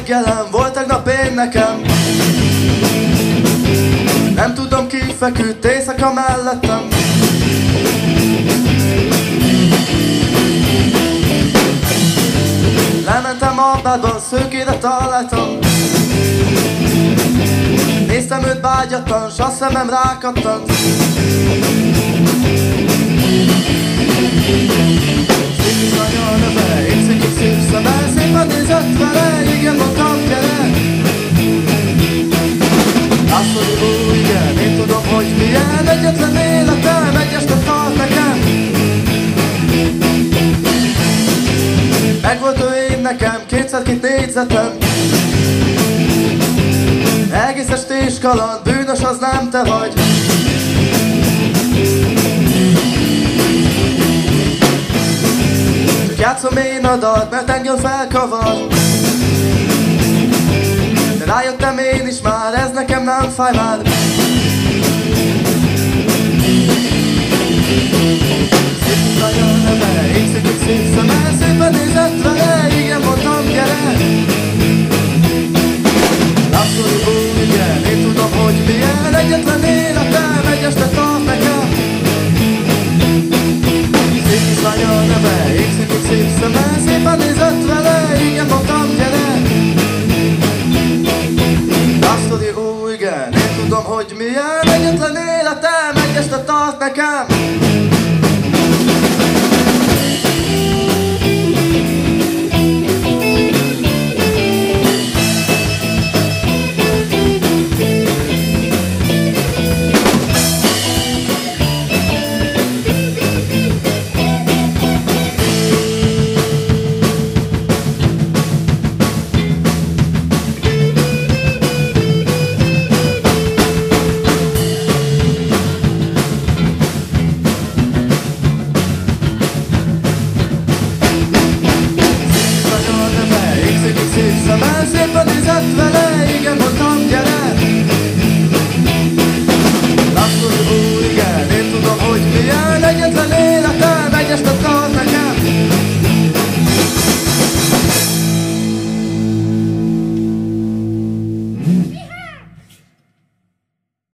reggelem volt tegnap én nekem. Nem tudom, ki feküdt éjszaka mellettem. Lementem a bádban, szőkére találtam. Néztem őt vágyattan, s a szemem rákattant. Szép anya a neve, én székik szép szeme, szépen nézett vele, igen, mondtam, gyere. Lászlói, ó, igen, én tudom, hogy milyen, egyetlen életem, egy este tart nekem. Megvolt ő én nekem, 2x2 négyzetem. Egész estés kaland, bűnös az nem te vagy. Csak játszom én a dalt, mert engem felkavar. De rájöttem én is már, ez nekem nem fáj már. Szép anya neve, én székik szép szeme, szépen nézett vele, igen, mondtam, gyere. Lászlói, ó, igen, én tudom, hogy milyen, egyetlen életem, egy este tart nekem. Szép kislány a neve, én székik szép szeme, szépen nézett vele, igen, mondtam, gyere. Lászlói, ó, igen, én tudom, hogy milyen, egyetlen életem, egy este tart nekem.